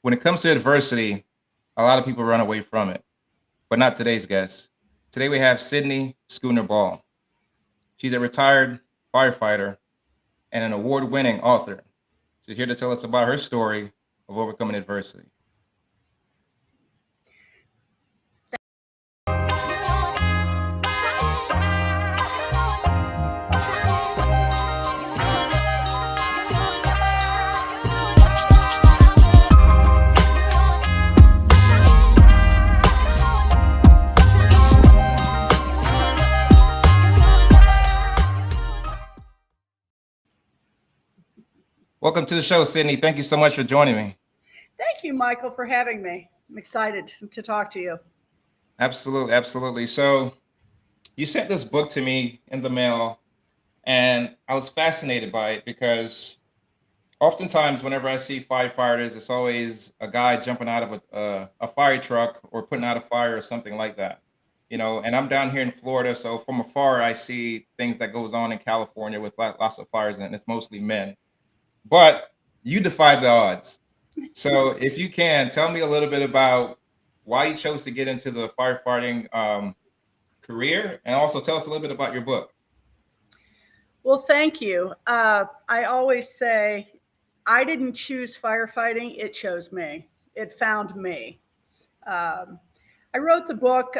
When it comes to adversity, a lot of people run away from it, but not today's guest. Today we have Sydney Scooner Ball. She's a retired firefighter and an award-winning author. She's here to tell us about her story of overcoming adversity. Welcome to the show, Sydney. Thank you so much for joining me. Thank you, Michael, for having me. I'm excited to talk to you. Absolutely, absolutely. So, you sent this book to me in the mail, and I was fascinated by it because oftentimes, whenever I see firefighters, it's always a guy jumping out of a fire truck or putting out a fire or something like that. And I'm down here in Florida, so from afar, I see things that goes on in California with lots of fires, and it's mostly men. But you defied the odds. So if you can, tell me a little bit about why you chose to get into the firefighting career, and also tell us a little bit about your book. Well, thank you. I always say I didn't choose firefighting, it chose me. It found me. Um, I wrote the book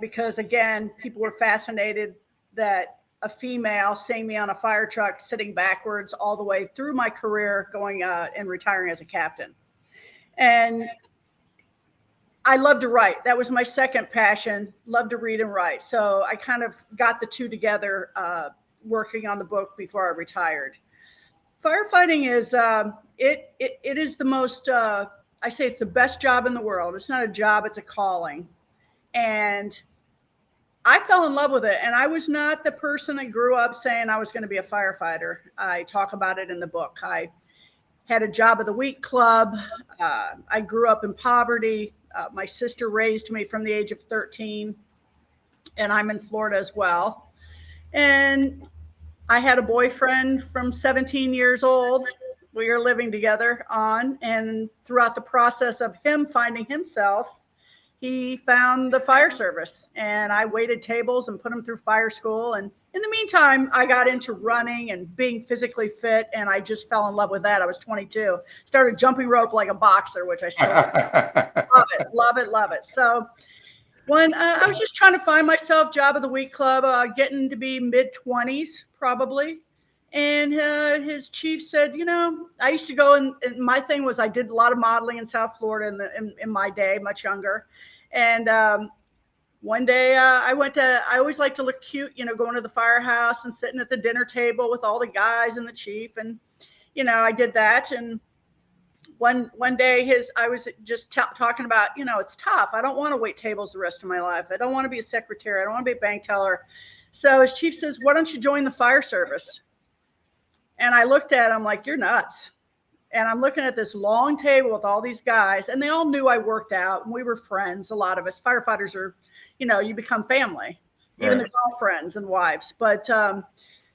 because, again, people were fascinated that a female seeing me on a fire truck sitting backwards all the way through my career, going and retiring as a captain. And I love to write. That was my second passion. Love to read and write. So I kind of got the two together, working on the book before I retired. Firefighting is it is the most. I say it's the best job in the world. It's not a job; it's a calling, and I fell in love with it. And I was not the person that grew up saying I was going to be a firefighter. I talk about it in the book. I had a job of the week club. I grew up in poverty. My sister raised me from the age of 13, and I'm in Florida as well. And I had a boyfriend from 17 years old. We were living together and throughout the process of him finding himself, he found the fire service, and I waited tables and put him through fire school. And in the meantime, I got into running and being physically fit, and I just fell in love with that. I was 22, started jumping rope like a boxer, which I still love it, love it, love it. So when I was just trying to find myself, job of the week club, getting to be mid-20s probably. And his chief said, I used to go and my thing was I did a lot of modeling in South Florida in my day, much younger. And one day I always like to look cute, going to the firehouse and sitting at the dinner table with all the guys and the chief. And, I did that. And one day I was just talking about, it's tough. I don't want to wait tables the rest of my life. I don't want to be a secretary. I don't want to be a bank teller. So his chief says, why don't you join the fire service? And I looked at him like, you're nuts. And I'm looking at this long table with all these guys, and they all knew I worked out, and we were friends. A lot of us firefighters are, you become family, even the girlfriends and wives. But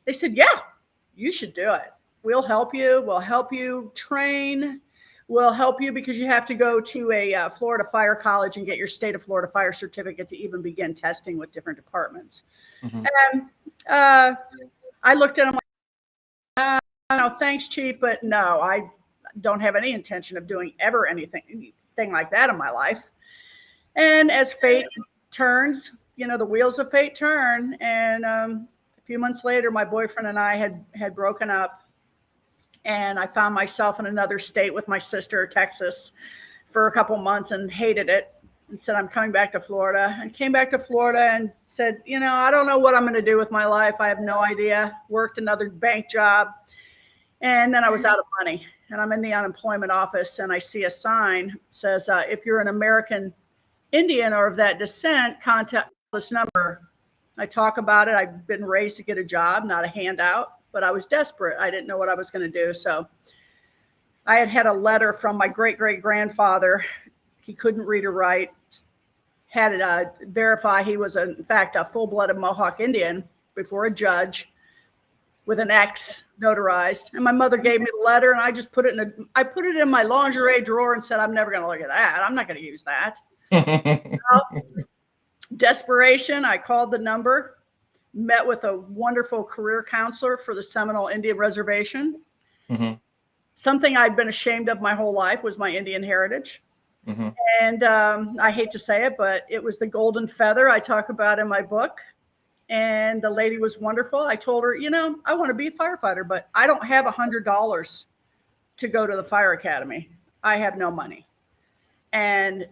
they said, yeah, you should do it. We'll help you. We'll help you train. We'll help you because you have to go to a Florida Fire College and get your state of Florida fire certificate to even begin testing with different departments. Mm-hmm. And I looked at him like, no, thanks, Chief, but no, I don't have any intention of doing ever anything like that in my life. And as fate turns, the wheels of fate turn. And a few months later, my boyfriend and I had broken up. And I found myself in another state with my sister, Texas, for a couple months and hated it and said, I'm coming back to Florida. And came back to Florida and said, I don't know what I'm going to do with my life. I have no idea. Worked another bank job. And then I was out of money. And I'm in the unemployment office and I see a sign that says, if you're an American Indian or of that descent, contact this number. I talk about it. I've been raised to get a job, not a handout. But I was desperate. I didn't know what I was going to do. So I had a letter from my great-great-grandfather. He couldn't read or write. Had it verify he was, in fact, a full-blooded Mohawk Indian before a judge. with an X notarized. And my mother gave me the letter, and I just put it in my lingerie drawer and said, I'm never going to look at that. I'm not going to use that. Desperation, I called the number, met with a wonderful career counselor for the Seminole Indian Reservation. Mm-hmm. Something I'd been ashamed of my whole life was my Indian heritage. Mm-hmm. And I hate to say it, but it was the golden feather I talk about in my book. And the lady was wonderful. I told her, I want to be a firefighter, but I don't have $100 to go to the fire academy. I have no money. And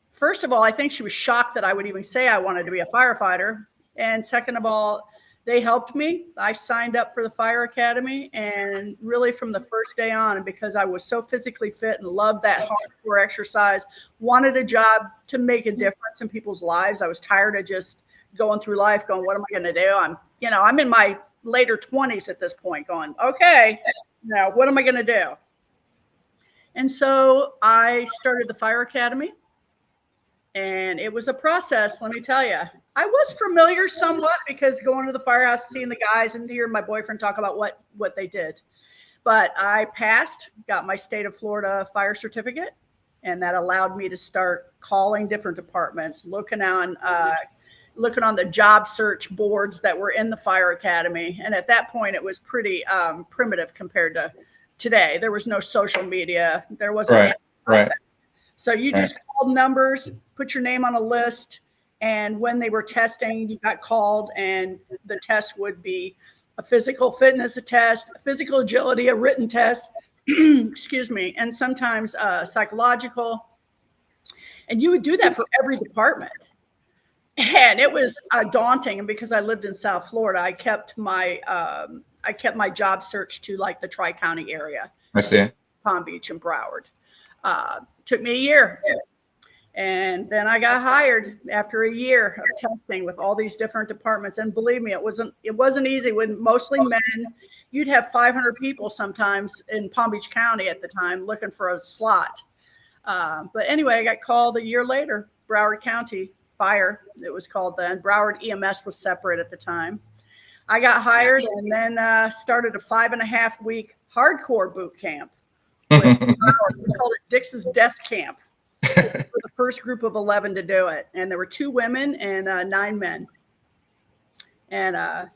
first of all, I think she was shocked that I would even say I wanted to be a firefighter. And second of all, they helped me. I signed up for the fire academy, and really from the first day on, and because I was so physically fit and loved that hardcore exercise, wanted a job to make a difference in people's lives. I was tired of just going through life going, what am I going to do? I'm in my later 20s at this point going, okay, now what am I going to do? And so I started the fire academy, and it was a process. Let me tell you, I was familiar somewhat because going to the firehouse, seeing the guys and hearing my boyfriend talk about what they did, but I passed, got my state of Florida fire certificate. And that allowed me to start calling different departments, looking on the job search boards that were in the fire academy. And at that point, it was pretty primitive compared to today. There was no social media. There wasn't. Right. So you just called numbers, put your name on a list. And when they were testing, you got called, and the test would be a physical fitness test, a physical agility, a written test, excuse me, and sometimes psychological. And you would do that for every department. And it was daunting. And because I lived in South Florida, I kept my job search to like the Tri-County area. I see. Palm Beach and Broward. Took me a year. And then I got hired after a year of testing with all these different departments. And believe me, it wasn't easy. With mostly men, you'd have 500 people sometimes in Palm Beach County at the time looking for a slot. But anyway, I got called a year later, Broward County Fire, it was called then. Broward EMS was separate at the time. I got hired and then started a 5.5-week hardcore boot camp. We called it Dix's Death Camp. For the first group of 11 to do it. And there were 2 women and 9 men. And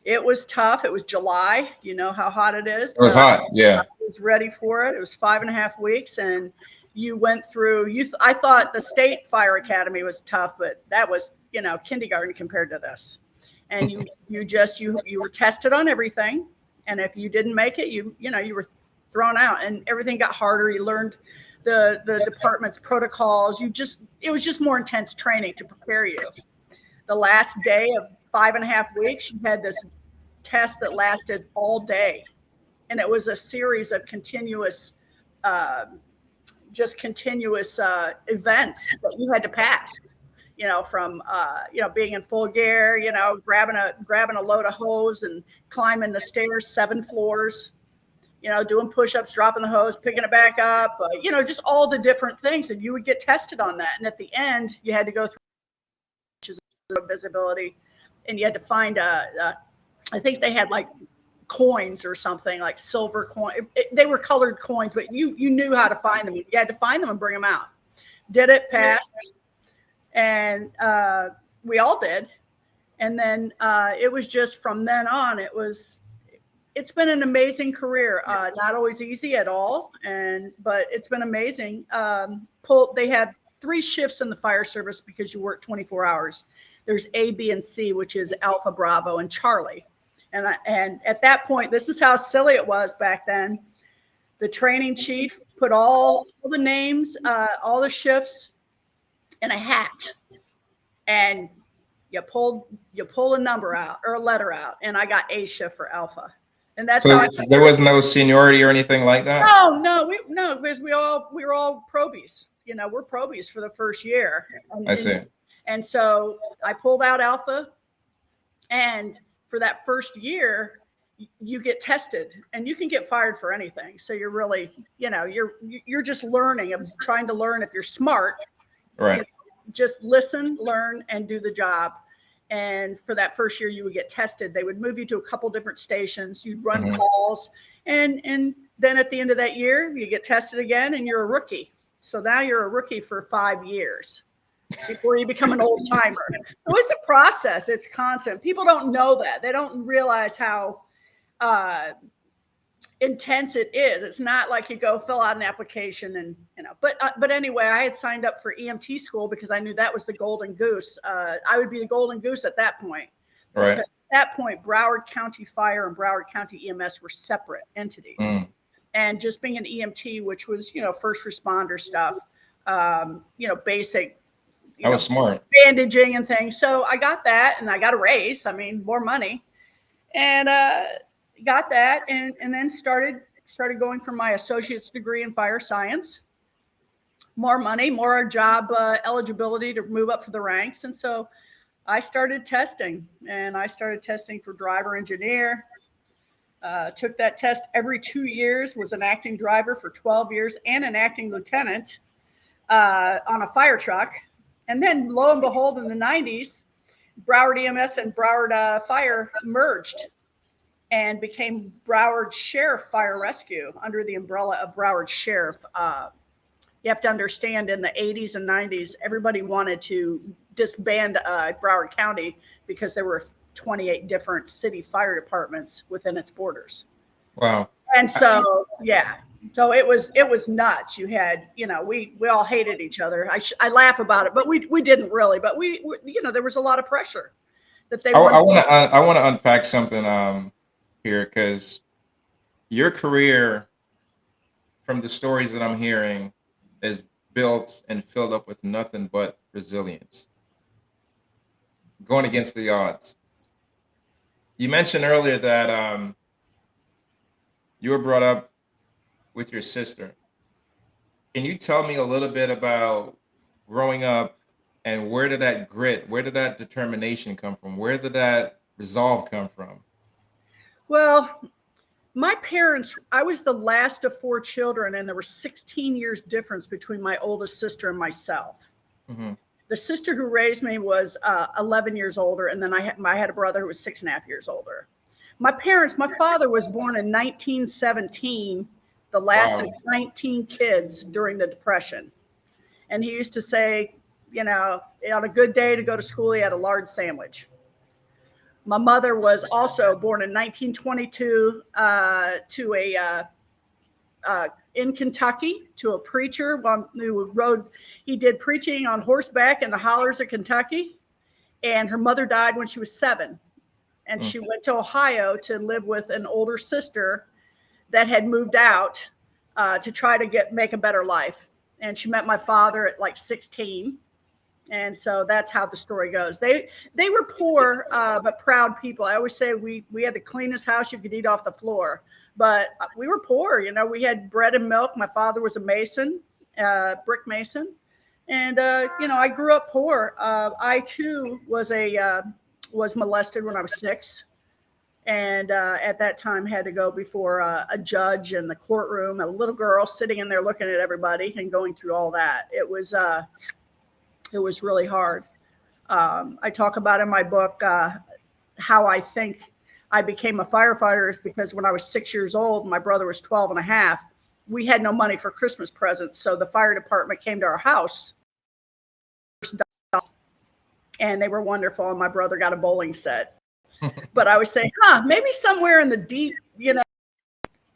it was tough. It was July. You know how hot it is. It was hot. Yeah. I was ready for it. It was 5.5 weeks. And you went through, I thought the state fire academy was tough, but that was, kindergarten compared to this. And you were tested on everything. And if you didn't make it, you were thrown out, and everything got harder. You learned the department's protocols. It was just more intense training to prepare you. The last day of 5.5 weeks, you had this test that lasted all day. And it was a series of continuous events that you had to pass, from being in full gear, grabbing a load of hose and climbing the stairs 7 floors, doing push-ups, dropping the hose, picking it back up, just all the different things. And you would get tested on that. And at the end, you had to go through visibility, and you had to find I think they had like coins or something, like silver coin. They were colored coins, but you knew how to find them. You had to find them and bring them out. Did it, passed. And we all did. And then it was just from then on, it's been an amazing career. Not always easy at all, but it's been amazing. They have 3 shifts in the fire service because you work 24 hours. There's A, B, and C, which is Alpha, Bravo, and Charlie. And at that point, this is how silly it was back then. The training chief put all the names, all the shifts in a hat, and you pull a number out or a letter out, and I got A shift for Alpha. And that's so there was no seniority or anything like that. No, because we were all probies. We're probies for the first year. I see. And so I pulled out Alpha, and for that first year, you get tested, and you can get fired for anything. So you're really, you're just learning. I'm trying to learn if you're smart. Right. Just listen, learn, and do the job. And for that first year, you would get tested. They would move you to a couple different stations. You'd run Mhm. calls. And then at the end of that year, you get tested again and you're a rookie. So now you're a rookie for 5 years before you become an old timer. So it's a process. It's constant. People don't know that. They don't realize how intense it is. It's not like you go fill out an application and, but anyway, I had signed up for EMT school because I knew that was the golden goose. I would be the golden goose at that point. Right. Because at that point, Broward County Fire and Broward County EMS were separate entities. Mm. And just being an EMT, which was, first responder stuff, basic, That was smart. bandaging and things. So I got that and I got a raise. I mean, more money. And got that and then started going for my associate's degree in fire science. More money, more job eligibility to move up for the ranks. And so I started testing, and I started testing for driver engineer. Took that test every 2 years, was an acting driver for 12 years and an acting lieutenant on a fire truck. And then lo and behold, in the 90s, Broward EMS and Broward Fire merged and became Broward Sheriff Fire Rescue under the umbrella of Broward Sheriff. You have to understand, in the 80s and 90s, everybody wanted to disband Broward County because there were 28 different city fire departments within its borders. Wow. And so, yeah. So it was nuts. You had, we all hated each other. I laugh about it, but we didn't really. But we there was a lot of pressure that they. I want to unpack something here, because your career, from the stories that I'm hearing, is built and filled up with nothing but resilience, going against the odds. You mentioned earlier that you were brought up with your sister. Can you tell me a little bit about growing up, and where did that grit, where did that determination come from? Where did that resolve come from? Well, my parents, I was the last of 4 children, and there were 16 years difference between my oldest sister and myself. Mm-hmm. The sister who raised me was 11 years older, and then I had a brother who was 6.5 years older. My father was born in 1917, the last Wow. of 19 kids during the Depression. And he used to say, on a good day to go to school, he had a large sandwich. My mother was also born in 1922 in Kentucky, to a preacher who he did preaching on horseback in the hollers of Kentucky. And her mother died when she was 7. And she went to Ohio to live with an older sister that had moved out to try to make a better life. And she met my father at like 16. And so that's how the story goes. They were poor, but proud people. I always say we had the cleanest house you could eat off the floor, but we were poor. We had bread and milk. My father was a mason, brick mason. And, I grew up poor. I too was molested when I was 6. And at that time had to go before a judge in the courtroom, a little girl sitting in there looking at everybody and going through all that. It was really hard. I talk about in my book how I think I became a firefighter is because when I was 6 years old, my brother was 12 and a half. We had no money for Christmas presents. So the fire department came to our house and they were wonderful. And my brother got a bowling set. But I would say, maybe somewhere in the deep,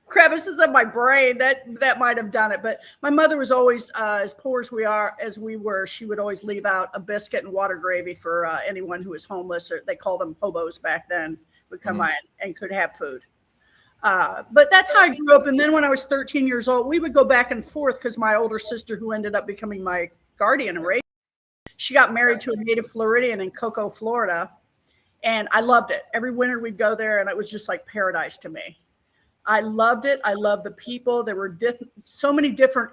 crevices of my brain that might have done it. But my mother was always as poor as we were. She would always leave out a biscuit and water gravy for anyone who was homeless, or they called them hobos back then, would come on and could have food. But that's how I grew up. And then when I was 13 years old, we would go back and forth because my older sister, who ended up becoming my guardian and raised, she got married to a native Floridian in Cocoa, Florida. And I loved it. Every winter we'd go there, and it was just like paradise to me. I loved it. I loved the people. There were so many different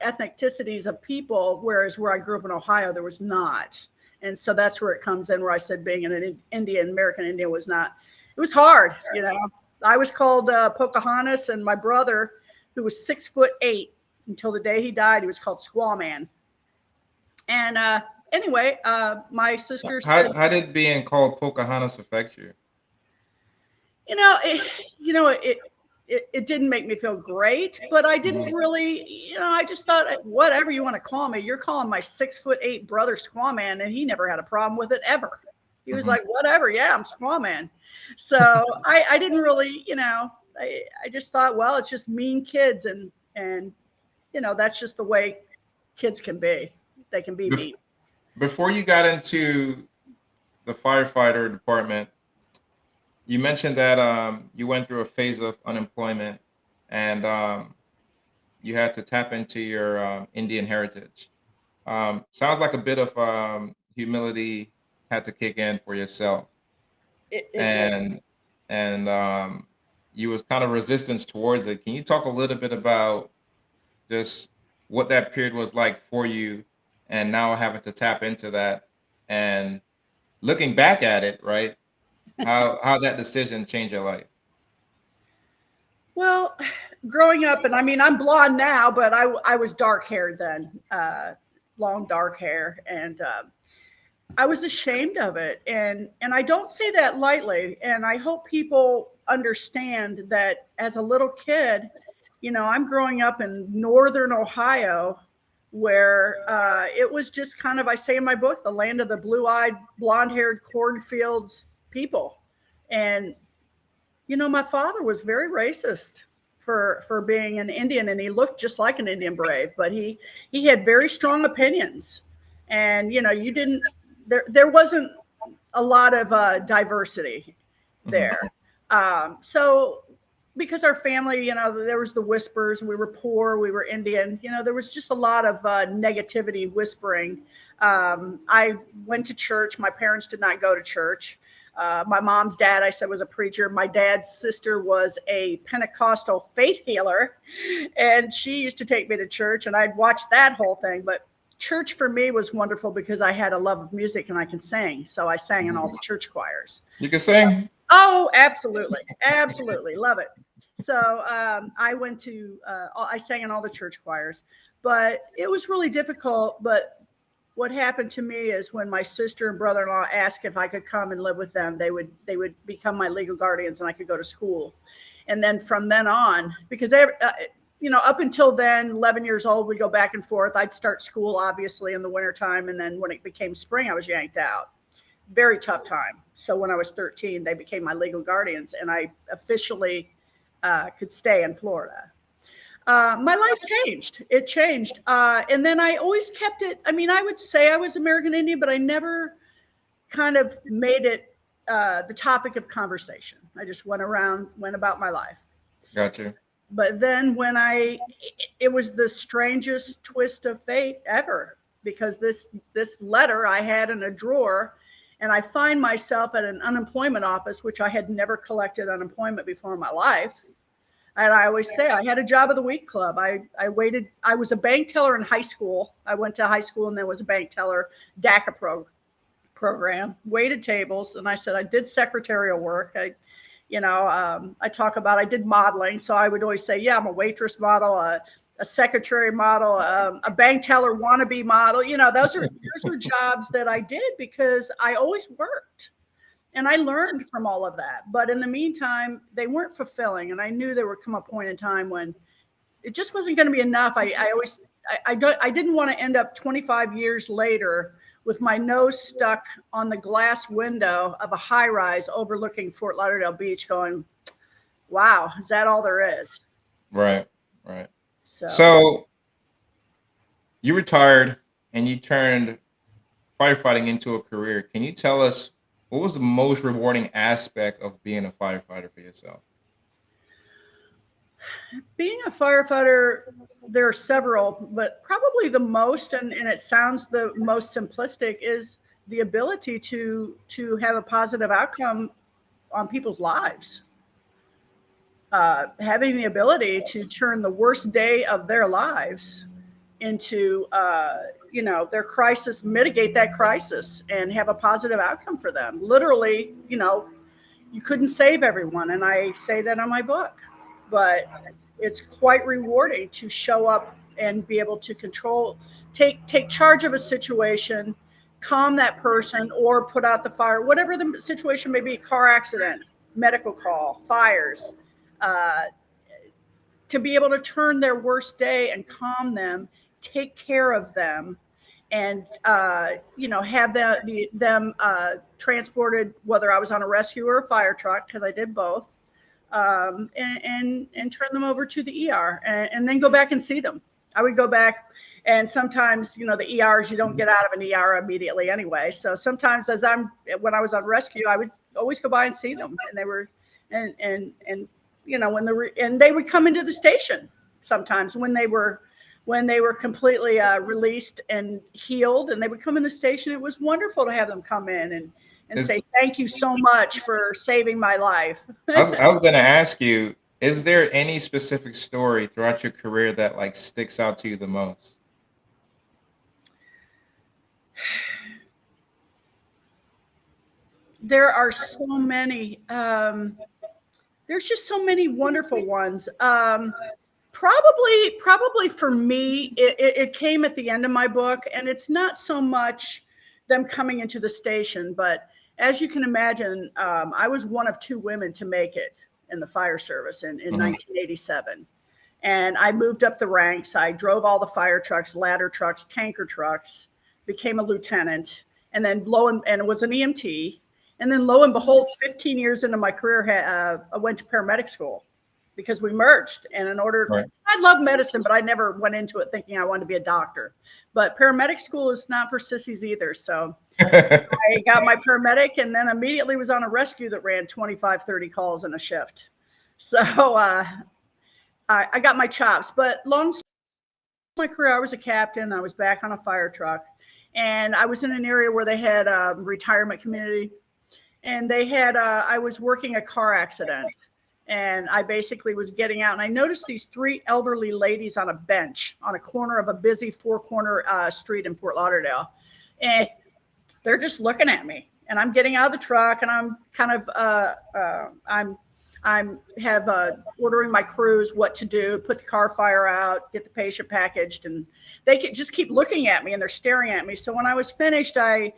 ethnicities of people, whereas where I grew up in Ohio, there was not. And so that's where it comes in, where I said being an American Indian was not. It was hard, I was called Pocahontas, and my brother, who was 6'8" until the day he died, he was called Squaw Man. And anyway, my sister said, How did being called Pocahontas affect you? you know, it didn't make me feel great, but I didn't Mhm. really, I just thought, whatever you want to call me, you're calling my 6'8" brother Squaw Man, and he never had a problem with it ever. He was Mhm. like, whatever, yeah, I'm Squaw Man. So I didn't really, I just thought, well, it's just mean kids, and that's just the way kids can be. They can be Bef- mean. Before you got into the firefighter department, you mentioned that you went through a phase of unemployment, and you had to tap into your Indian heritage. Sounds like a bit of humility had to kick in for yourself, It did. and and you was kind of resistance towards it. Can you talk a little bit about just what that period was like for you, and now having to tap into that, and looking back at it, right? How that decision changed your life? Well, growing up, and I mean, I'm blonde now, but I was dark haired then, long dark hair, and I was ashamed of it, and I don't say that lightly, and I hope people understand that as a little kid, I'm growing up in northern Ohio, where it was just kind of, I say in my book, the land of the blue-eyed, blonde-haired cornfields people, and my father was very racist for being an Indian, and he looked just like an Indian brave, but he had very strong opinions, and you didn't there wasn't a lot of diversity Hmm. there. So because our family, there was the whispers, we were poor, we were Indian, there was just a lot of negativity whispering. I went to church. My parents did not go to church. My mom's dad, I said, was a preacher. My dad's sister was a Pentecostal faith healer, and she used to take me to church, and I'd watch that whole thing. But church for me was wonderful because I had a love of music and I can sing. So I sang in all the church choirs. You can sing. Oh, absolutely. Absolutely. Love it. So I went to, I sang in all the church choirs, but it was really difficult. But what happened to me is when my sister and brother-in-law asked if I could come and live with them, they would become my legal guardians and I could go to school. And then from then on, because up until then, 11 years old, we go back and forth. I'd start school obviously in the wintertime. And then when it became spring, I was yanked out. Very tough time. So when I was 13, they became my legal guardians, and I officially could stay in Florida. My life changed. It changed. And then I always kept it. I mean, I would say I was American Indian, but I never kind of made it the topic of conversation. I just went about my life. Got you. But then it was the strangest twist of fate ever, because this letter I had in a drawer, and I find myself at an unemployment office, which I had never collected unemployment before in my life. And I always say I had a job of the week club. I waited. I was a bank teller in high school. I went to high school and then was a bank teller, DACA program, waited tables. And I said I did secretarial work. I talk about, I did modeling. So I would always say, yeah, I'm a waitress model, a secretary model, a bank teller wannabe model. Those are jobs that I did because I always worked. And I learned from all of that. But in the meantime, they weren't fulfilling. And I knew there would come a point in time when it just wasn't going to be enough. I didn't want to end up 25 years later with my nose stuck on the glass window of a high rise overlooking Fort Lauderdale Beach going, wow, is that all there is? Right. Right. So, So you retired and you turned firefighting into a career. Can you tell us what was the most rewarding aspect of being a firefighter for yourself? being a firefighter, there are several, but probably the most, and it sounds the most simplistic, is the ability to have a positive outcome on people's lives. Having the ability to turn the worst day of their lives into their crisis, mitigate that crisis, and have a positive outcome for them. Literally, you couldn't save everyone, and I say that on my book, but it's quite rewarding to show up and be able to take charge of a situation, calm that person or put out the fire, whatever the situation may be, car accident, medical call, fires, uh, to be able to turn their worst day and calm them, take care of them, and have them transported, whether I was on a rescue or a fire truck, because I did both, and turn them over to the ER, and then go back and see them. I would go back, and sometimes, the ERs, you don't get out of an ER immediately anyway. So sometimes, when I was on rescue, I would always go by and see them, and they were, and and they would come into the station sometimes when they were completely released and healed, and they would come in the station. It was wonderful to have them come in and say, thank you so much for saving my life. I was going to ask you, is there any specific story throughout your career that like sticks out to you the most? There are so many. There's just so many wonderful ones. Probably for me, it came at the end of my book, and it's not so much them coming into the station, but as you can imagine, I was one of 2 women to make it in the fire service in 1987. And I moved up the ranks. I drove all the fire trucks, ladder trucks, tanker trucks, became a lieutenant, and then and was an EMT. And then lo and behold, 15 years into my career, I went to paramedic school because we merged. And I love medicine, but I never went into it thinking I wanted to be a doctor. But paramedic school is not for sissies either. So I got my paramedic, and then immediately was on a rescue that ran 25, 30 calls in a shift. So I got my chops. But long story, my career, I was a captain. I was back on a fire truck, and I was in an area where they had a retirement community, and they had I was working a car accident, and I basically was getting out, and I noticed these 3 elderly ladies on a bench on a corner of a busy 4-corner street in Fort Lauderdale, and they're just looking at me. And I'm getting out of the truck, and I'm kind of I'm ordering my crews what to do, put the car fire out, get the patient packaged, and they just keep looking at me, and they're staring at me. So when I was finished, I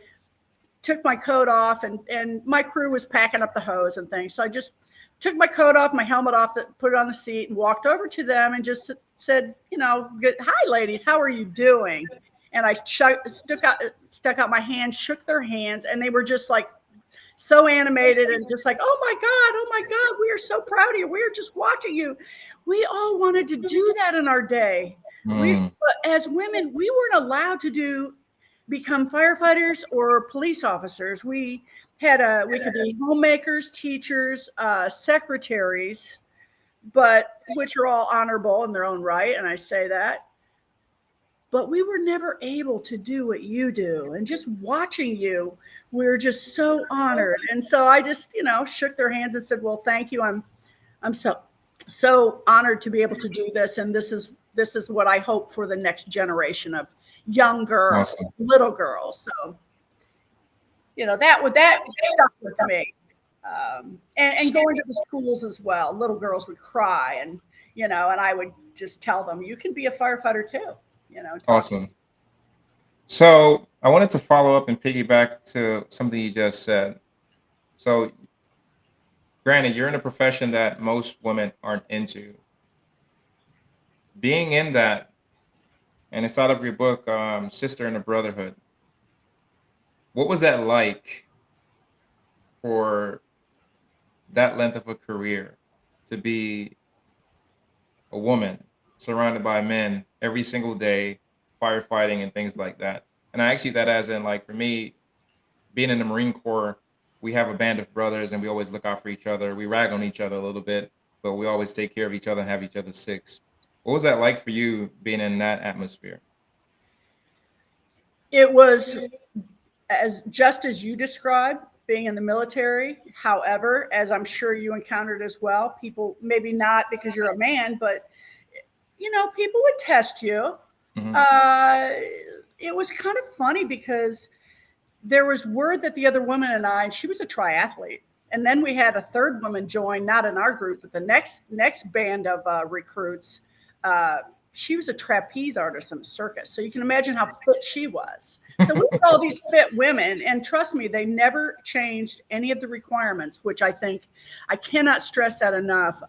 took my coat off, and my crew was packing up the hose and things. So I just took my coat off, my helmet off, put it on the seat, and walked over to them and just said, hi, ladies, how are you doing? And I stuck out my hand, shook their hands, and they were just like so animated and just like, oh my God, we are so proud of you. We are just watching you. We all wanted to do that in our day. As women, we weren't allowed to become firefighters or police officers. We could be homemakers, teachers, secretaries, which are all honorable in their own right. And I say that. But we were never able to do what you do. And just watching you, we're just so honored. And so I just, shook their hands and said, well, thank you. I'm so honored to be able to do this. And this is what I hope for the next generation of young girls, awesome. Little girls. So, that stuck with me. And going to the schools as well. Little girls would cry, and I would just tell them, you can be a firefighter too. Awesome. So I wanted to follow up and piggyback to something you just said. So granted, you're in a profession that most women aren't into. Being in that, and it's out of your book, Sister in a Brotherhood, what was that like for that length of a career, to be a woman surrounded by men every single day, firefighting and things like that? And I actually that as in, like, for me, being in the Marine Corps, we have a band of brothers and we always look out for each other. We rag on each other a little bit, but we always take care of each other and have each other's six. What was that like for you being in that atmosphere? It was just as you described, being in the military. However, as I'm sure you encountered as well, people, maybe not because you're a man, but people would test you. Mm-hmm. It was kind of funny because there was word that the other woman and she was a triathlete. And then we had a third woman join, not in our group, but the next band of recruits. she was a trapeze artist in a circus. So you can imagine how fit she was. So we had all these fit women, and trust me, they never changed any of the requirements, which I think I cannot stress that enough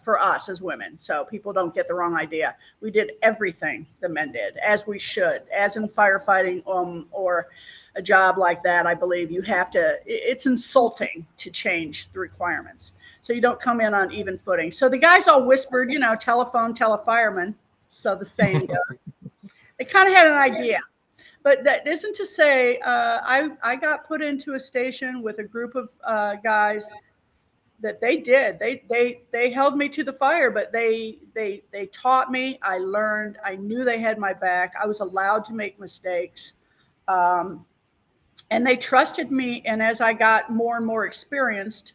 for us as women. So people don't get the wrong idea. We did everything the men did, as we should, as in firefighting or a job like that. I believe you have to, it's insulting to change the requirements. So you don't come in on even footing. So the guys all whispered, telephone, tell a fireman. So the saying goes. They kind of had an idea. But that isn't to say I got put into a station with a group of guys that they did. They held me to the fire, but they taught me. I learned. I knew they had my back. I was allowed to make mistakes, and they trusted me. And as I got more and more experienced,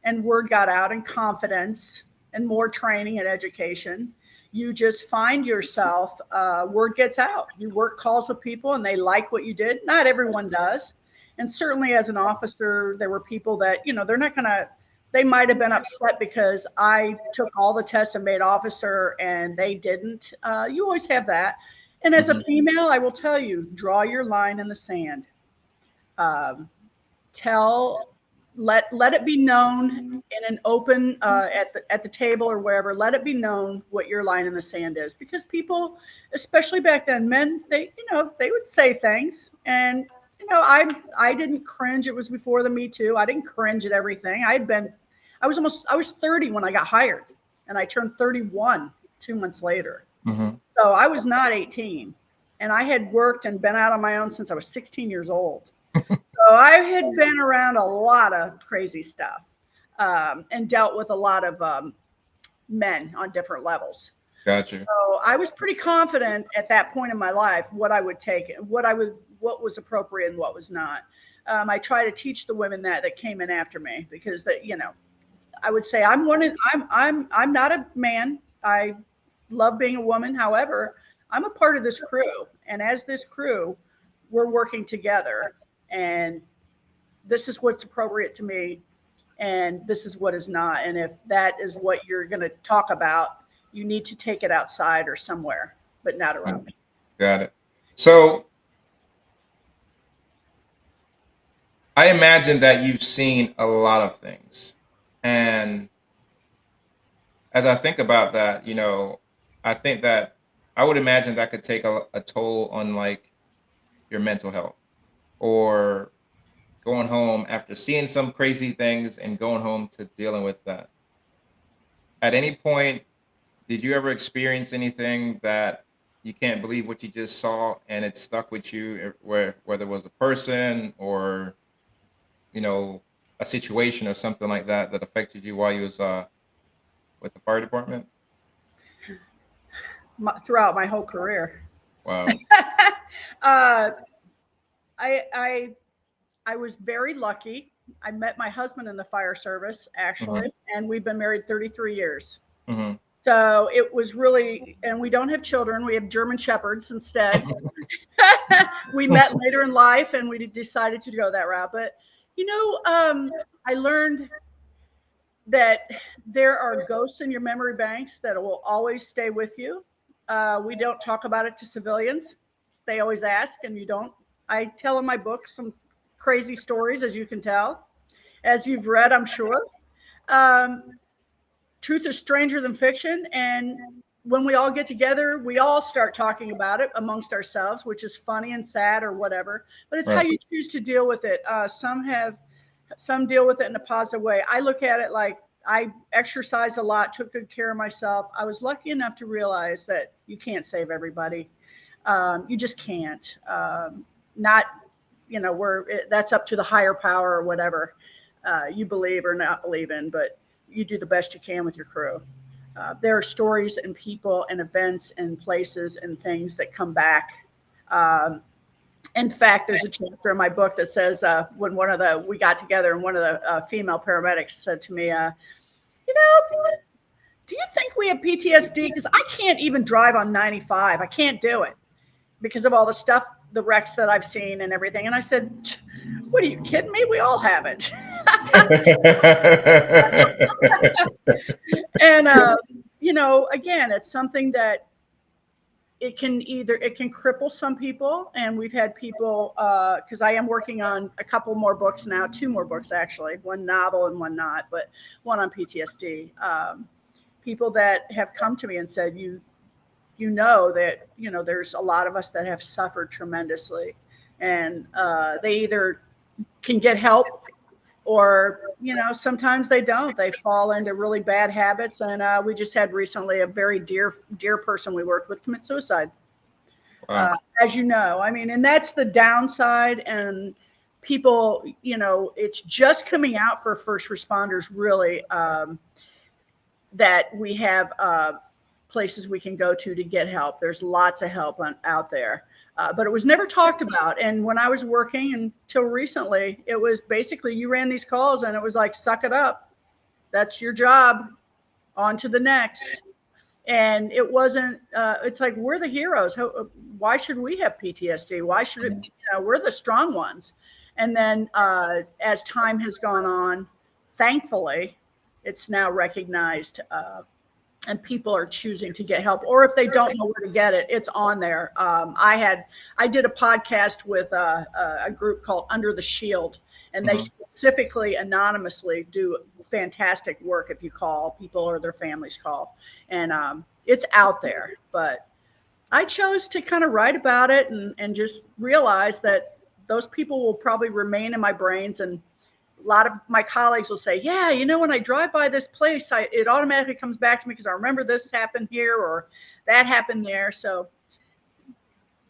and word got out, and confidence, and more training and education, you just find yourself, word gets out. You work calls with people and they like what you did. Not everyone does. And certainly as an officer, there were people that, they're not going to, they might have been upset because I took all the tests and made officer and they didn't. You always have that. And as a female, I will tell you, draw your line in the sand. Let it be known in an open at the table or wherever. Let it be known what your line in the sand is, because people, especially back then, men, they would say things, and I didn't cringe. It was before the Me Too. I didn't cringe at everything. I was 30 when I got hired, and I turned 31 2 months later. So I was not 18, and I had worked and been out on my own since I was 16 years old. So I had been around a lot of crazy stuff and dealt with a lot of men on different levels. Gotcha. So I was pretty confident at that point in my life what I would take, what was appropriate and what was not. I try to teach the women that came in after me, because I would say I'm not a man. I love being a woman. However, I'm a part of this crew, and as this crew, we're working together. And this is what's appropriate to me, and this is what is not. And if that is what you're going to talk about, you need to take it outside or somewhere, but not around me. Got it. So I imagine that you've seen a lot of things. And as I think about that, I think that I would imagine that could take a toll on like your mental health, or going home after seeing some crazy things and going home to dealing with that. At any point, did you ever experience anything that you can't believe what you just saw and it stuck with you, whether it was a person or, a situation or something like that affected you while you was with the fire department? Throughout my whole career. Wow. I was very lucky. I met my husband in the fire service, actually, and we've been married 33 years. So it was really, and we don't have children. We have German Shepherds instead. We met later in life, and we decided to go that route. But, I learned that there are ghosts in your memory banks that will always stay with you. We don't talk about it to civilians. They always ask, and you don't. I tell in my book some crazy stories, as you can tell, as you've read, I'm sure. Truth is stranger than fiction. And when we all get together, we all start talking about it amongst ourselves, which is funny and sad or whatever. But it's how you choose to deal with it. Some deal with it in a positive way. I look at it like I exercised a lot, took good care of myself. I was lucky enough to realize that you can't save everybody. You just can't. That's up to the higher power or whatever you believe or not believe in, but you do the best you can with your crew. There are stories and people and events and places and things that come back. In fact, there's a chapter in my book that says when we got together and one of the female paramedics said to me, do you think we have PTSD? Because I can't even drive on 95. I can't do it because of all the stuff, the wrecks that I've seen and everything. And I said, what, are you kidding me? We all have it. And, again, it's something that it can cripple some people, and we've had people, because I am working on a couple more books now, 2 more books actually, one novel and one not, but one on PTSD. People that have come to me and said, that there's a lot of us that have suffered tremendously, and they either can get help, or sometimes they don't. They fall into really bad habits, and we just had recently a very dear person we worked with commit suicide. Wow. As you know, I mean, and that's the downside. And people, it's just coming out for first responders, really, that we have places we can go to get help. There's lots of help out there. But it was never talked about. And when I was working until recently, it was basically you ran these calls and it was like, suck it up. That's your job. On to the next. And it wasn't, it's like, we're the heroes. Why should we have PTSD? Why should it, we're the strong ones. And then as time has gone on, thankfully, it's now recognized, and people are choosing to get help, or if they don't know where to get it, it's on there. I did a podcast with a group called Under the Shield, and they specifically anonymously do fantastic work. If you call, people or their families call, and it's out there. But I chose to kind of write about it and just realize that those people will probably remain in my brains. And a lot of my colleagues will say, yeah, when I drive by this place, it automatically comes back to me because I remember this happened here or that happened there. So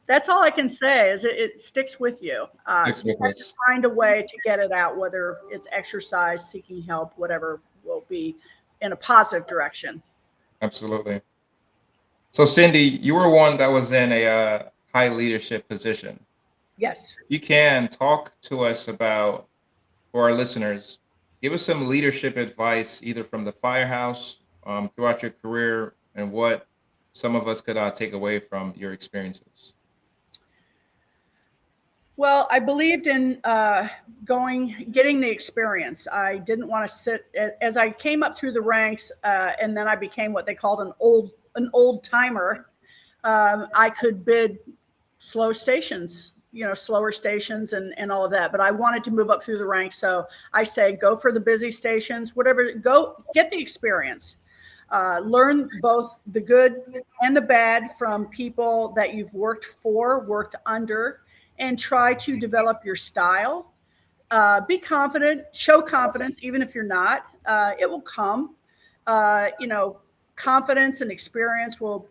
that's all I can say is it sticks with you. You have to find a way to get it out, whether it's exercise, seeking help, whatever will be in a positive direction. Absolutely. So Cindie, you were one that was in a high leadership position. Yes. You can talk to us about, for our listeners, give us some leadership advice, either from the firehouse throughout your career, and what some of us could take away from your experiences. Well, I believed in getting the experience. I didn't want to sit as I came up through the ranks, and then I became what they called an old timer. I could bid slower stations and all of that. But I wanted to move up through the ranks. So I say, go for the busy stations, whatever, go get the experience. Learn both the good and the bad from people that you've worked for, worked under, and try to develop your style. Be confident, show confidence, even if you're not. It will come. Confidence and experience will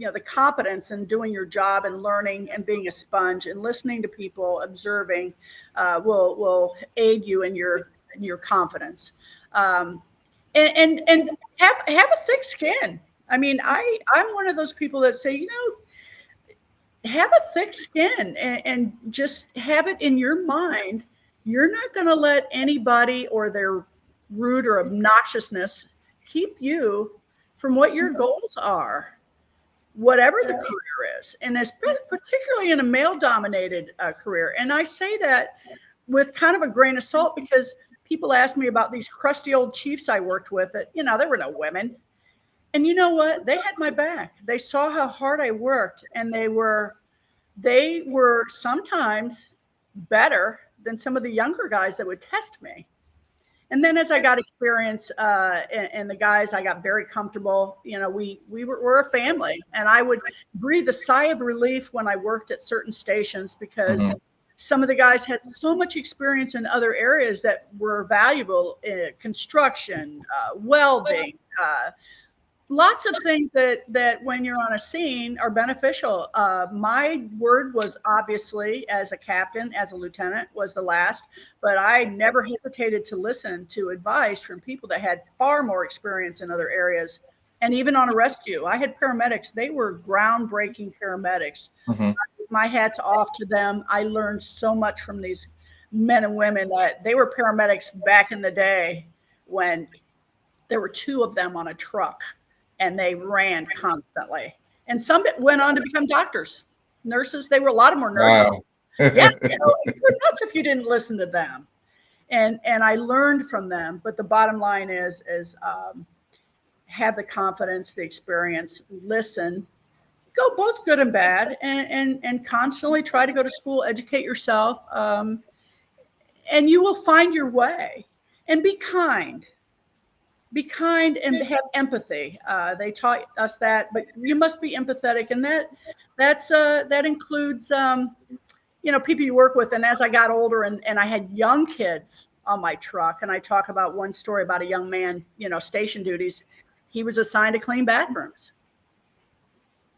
the competence in doing your job and learning and being a sponge and listening to people, observing, will aid you in your confidence. And have a thick skin. I mean, I'm one of those people that say, have a thick skin and just have it in your mind. You're not going to let anybody or their rude or obnoxiousness keep you from what your goals are, whatever the career is. And particularly in a male-dominated career. And I say that with kind of a grain of salt because people ask me about these crusty old chiefs I worked with that, there were no women. And you know what? They had my back. They saw how hard I worked, and they were sometimes better than some of the younger guys that would test me. And then as I got experience and the guys, I got very comfortable. We're a family, and I would breathe a sigh of relief when I worked at certain stations because some of the guys had so much experience in other areas that were valuable: construction, welding, lots of things that when you're on a scene are beneficial. My word was obviously, as a captain, as a lieutenant, was the last, but I never hesitated to listen to advice from people that had far more experience in other areas. And even on a rescue, I had paramedics. They were groundbreaking paramedics. My hat's off to them. I learned so much from these men and women that they were paramedics back in the day when there were 2 of them on a truck. And they ran constantly. And some went on to become doctors, nurses. They were a lot of more nurses. Wow. Yeah, you were nuts if you didn't listen to them. And I learned from them. But the bottom line is have the confidence, the experience, listen, go both good and bad, and constantly try to go to school, educate yourself, and you will find your way. And be kind. Be kind and have empathy. They taught us that, but you must be empathetic, and that includes people you work with. And as I got older and I had young kids on my truck, and I talk about one story about a young man, station duties. He was assigned to clean bathrooms.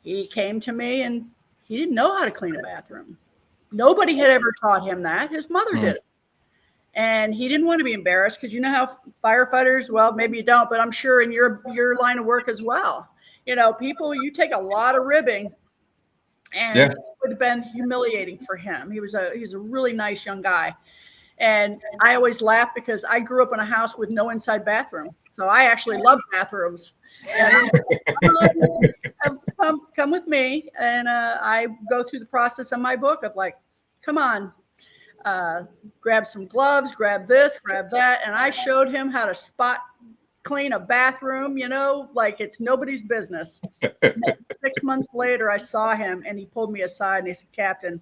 He came to me and he didn't know how to clean a bathroom. Nobody had ever taught him that. His mother did it. And he didn't want to be embarrassed, because you know how firefighters, well, maybe you don't, but I'm sure in your line of work as well, people, you take a lot of ribbing, and it would have been humiliating for him. He was a really nice young guy. And I always laugh because I grew up in a house with no inside bathroom. So I actually love bathrooms. And come with me. And I go through the process of my book of like, come on, grab some gloves, grab this, grab that. And I showed him how to spot clean a bathroom, like it's nobody's business. 6 months later, I saw him and he pulled me aside and he said, "Captain,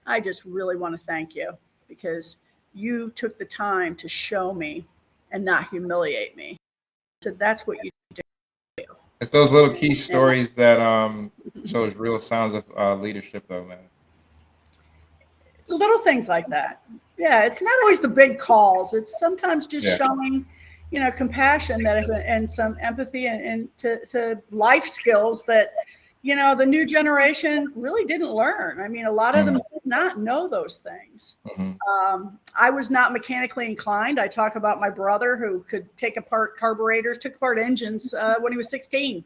I just really want to thank you, because you took the time to show me and not humiliate me." So that's what you do. It's those little key stories that shows real signs of leadership, though, man. Little things like that. Yeah, it's not always the big calls. It's sometimes just showing, compassion and some empathy and to life skills that, the new generation really didn't learn. I mean, a lot of them did not know those things. I was not mechanically inclined. I talk about my brother, who could take apart carburetors, took apart engines when he was 16.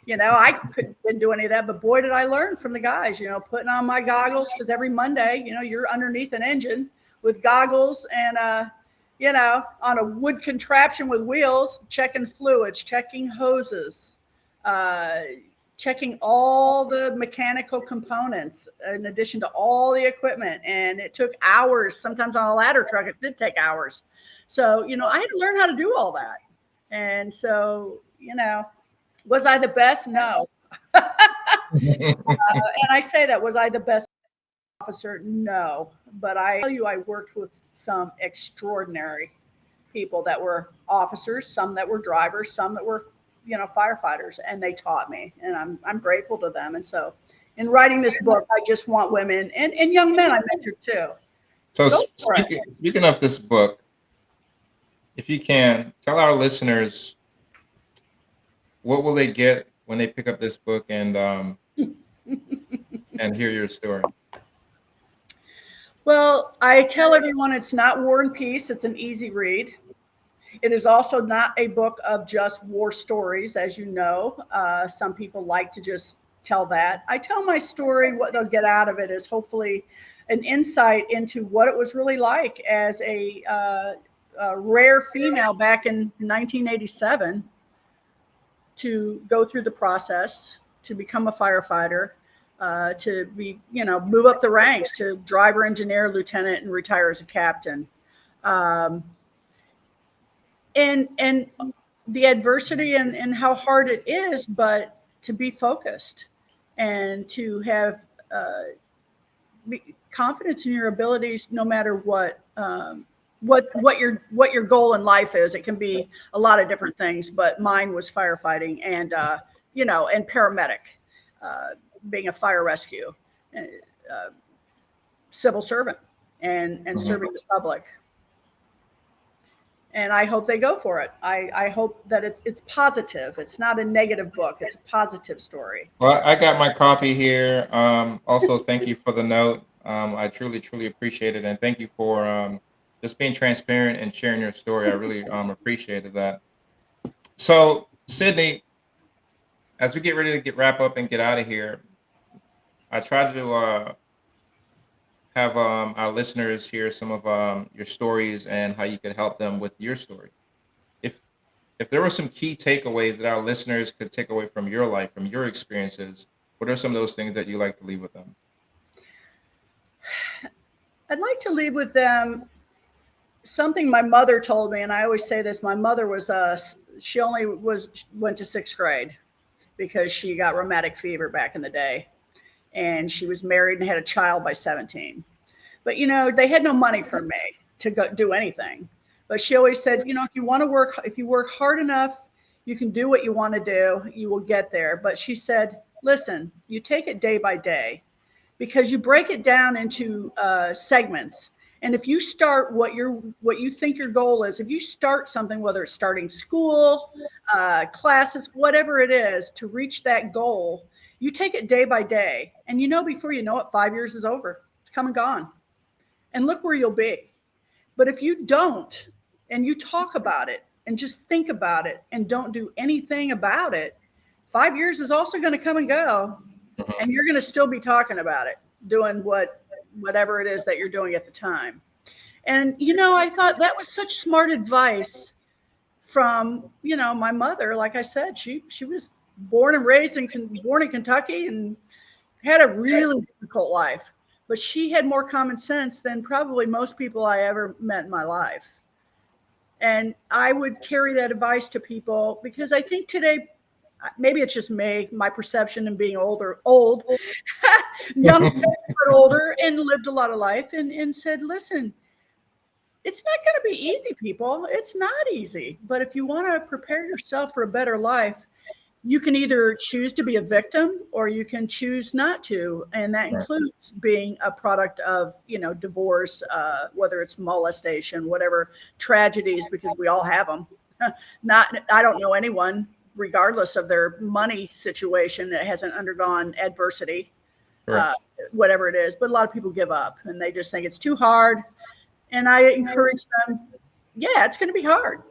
I couldn't do any of that, but boy, did I learn from the guys, putting on my goggles, because every Monday, you're underneath an engine with goggles and, on a wood contraption with wheels, checking fluids, checking hoses, checking all the mechanical components in addition to all the equipment. And it took hours. Sometimes on a ladder truck, it did take hours. So, I had to learn how to do all that. And so, was I the best? No. And I say that, was I the best officer? No. But I tell you, I worked with some extraordinary people that were officers, some that were drivers, some that were, firefighters, and they taught me, and I'm grateful to them. And so in writing this book, I just want women and young men I mentored too. So speaking of this book, if you can, tell our listeners, what will they get when they pick up this book and and hear your story? Well, I tell everyone it's not War and Peace. It's an easy read. It is also not a book of just war stories, as you know. Some people like to just tell that. I tell my story. What they'll get out of it is hopefully an insight into what it was really like as a rare female back in 1987 to go through the process, to become a firefighter, to be, move up the ranks to driver, engineer, lieutenant, and retire as a captain. And the adversity and how hard it is, but to be focused and to have confidence in your abilities, no matter what your goal in life is. It can be a lot of different things, but mine was firefighting and and paramedic, being a fire rescue, civil servant, and serving the public. And I hope they go for it. I hope that it's positive. It's not a negative book. It's a positive story. Well, I got my copy here. Also, thank you for the note. I truly, truly appreciate it. And thank you for just being transparent and sharing your story. I really appreciated that. So, Sydney, as we get ready to wrap up and get out of here, I tried to have our listeners hear some of your stories and how you could help them with your story. If there were some key takeaways that our listeners could take away from your life, from your experiences, what are some of those things that you like to leave with them? I'd like to leave with them something my mother told me, and I always say this. My mother was she only went to 6th grade, because she got rheumatic fever back in the day. And she was married and had a child by 17. But, they had no money for me to go do anything. But she always said, if you want to work, if you work hard enough, you can do what you want to do, you will get there. But she said, listen, you take it day by day, because you break it down into segments. And if you start what you think your goal is, if you start something, whether it's starting school, classes, whatever it is, to reach that goal, you take it day by day. And before you know it, 5 years is over. It's come and gone. And look where you'll be. But if you don't, and you talk about it and just think about it and don't do anything about it, 5 years is also going to come and go. And you're going to still be talking about it, doing whatever it is that you're doing at the time. And, I thought that was such smart advice from, my mother. Like I said, she was born and raised born in Kentucky and had a really difficult life. But she had more common sense than probably most people I ever met in my life. And I would carry that advice to people, because I think today, maybe it's just me, my perception and being old, young, but older, and lived a lot of life, and said, listen, it's not going to be easy, people. It's not easy. But if you want to prepare yourself for a better life, you can either choose to be a victim or you can choose not to. And that includes being a product of, divorce, whether it's molestation, whatever tragedies, because we all have them. I don't know anyone, regardless of their money situation, that hasn't undergone adversity, whatever it is. But a lot of people give up and they just think it's too hard. And I encourage them, yeah, it's going to be hard.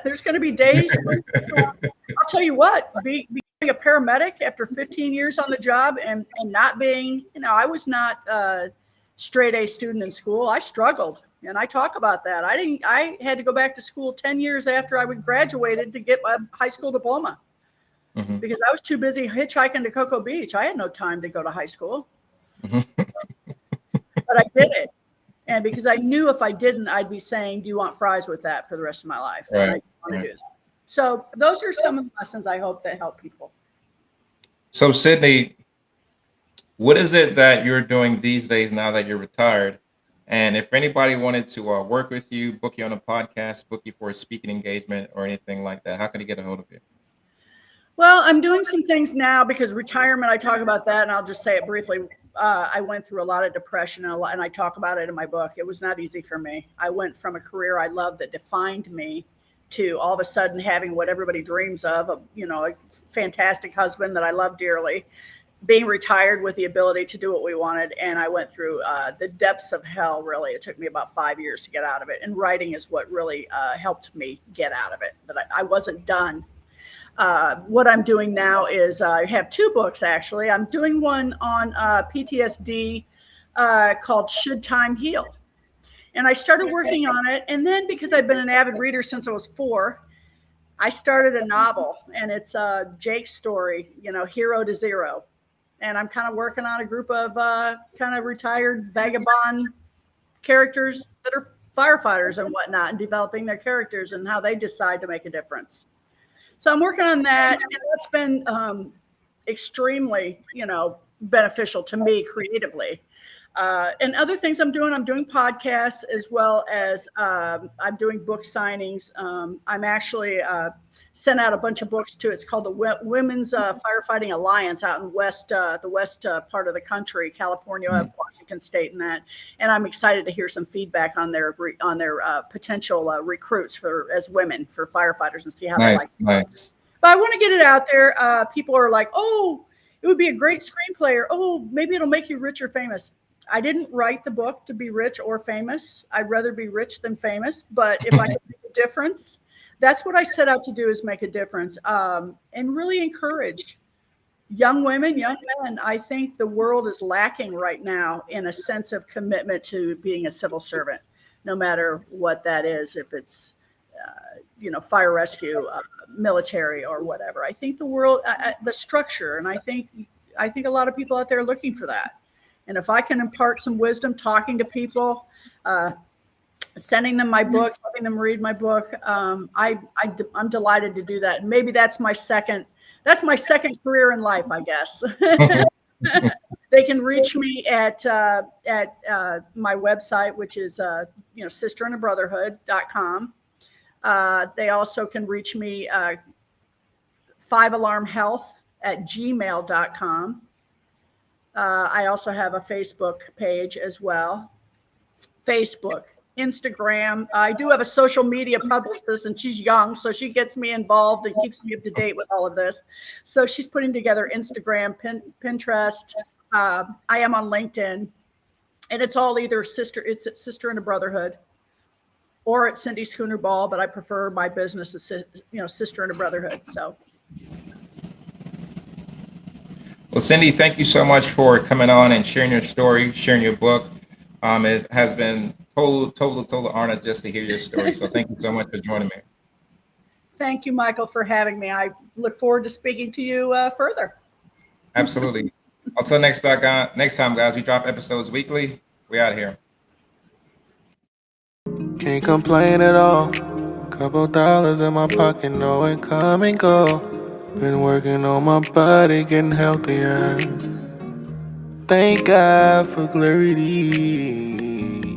There's going to be days. I'll tell you what, being a paramedic after 15 years on the job and not being, I was not a straight A student in school. I struggled, and I talk about that. I had to go back to school 10 years after I graduated to get my high school diploma, because I was too busy hitchhiking to Cocoa Beach. I had no time to go to high school, but I did it. And because I knew if I didn't, I'd be saying, do you want fries with that for the rest of my life? And I didn't want to do that. So those are some of the lessons I hope that help people. So Sydney, what is it that you're doing these days now that you're retired? And if anybody wanted to work with you, book you on a podcast, book you for a speaking engagement or anything like that, how can they get a hold of you? Well, I'm doing some things now because retirement, I talk about that, and I'll just say it briefly. I went through a lot of depression, and I talk about it in my book. It was not easy for me. I went from a career I loved that defined me to all of a sudden having what everybody dreams of, a fantastic husband that I love dearly, being retired with the ability to do what we wanted. And I went through the depths of hell, really. It took me about 5 years to get out of it. And writing is what really helped me get out of it, that I wasn't done. What I'm doing now is I have 2 books, actually. I'm doing one on PTSD called Should Time Heal? And I started working on it. And then because I've been an avid reader since I was 4, I started a novel. And it's Jake's story, Hero to Zero. And I'm kind of working on a group of kind of retired vagabond characters that are firefighters and whatnot, and developing their characters and how they decide to make a difference. So I'm working on that, and that's been extremely, beneficial to me creatively. And other things I'm doing podcasts, as well as I'm doing book signings. I'm actually sent out a bunch of books too. It's called the Women's Firefighting Alliance out in the west part of the country, California, Washington State, and that. And I'm excited to hear some feedback on their potential recruits as women for firefighters, and see how they like it. Nice. But I want to get it out there. People are like, oh, it would be a great screenplay, or oh, maybe it'll make you rich or famous. I didn't write the book to be rich or famous. I'd rather be rich than famous. But if I can make a difference, that's what I set out to do, is make a difference, and really encourage young women, young men. I think the world is lacking right now in a sense of commitment to being a civil servant, no matter what that is, if it's, fire rescue, military, or whatever. I think the world, the structure, and I think a lot of people out there are looking for that. And if I can impart some wisdom talking to people, sending them my book, helping them read my book. I'm delighted to do that. And maybe that's my second career in life, I guess. They can reach me at my website, which is sisterandbrotherhood.com. They also can reach me 5alarmhealth@gmail.com. I also have a Facebook page as well. Facebook, Instagram. I do have a social media publicist, and she's young, so she gets me involved and keeps me up to date with all of this. So she's putting together Instagram, Pinterest. I am on LinkedIn, and it's all either it's at Sister and a Brotherhood or at Sydney Scooer Ball, but I prefer my business as Sister and a Brotherhood. So. Well, Cindie, thank you so much for coming on and sharing your story, sharing your book. It has been total honor just to hear your story. So thank you so much for joining me. Thank you, Michael, for having me. I look forward to speaking to you further. Absolutely. Until next time, guys, we drop episodes weekly. We out here. Can't complain at all. Couple dollars in my pocket, no income and go. Been working on my body, getting healthier. Thank God for clarity.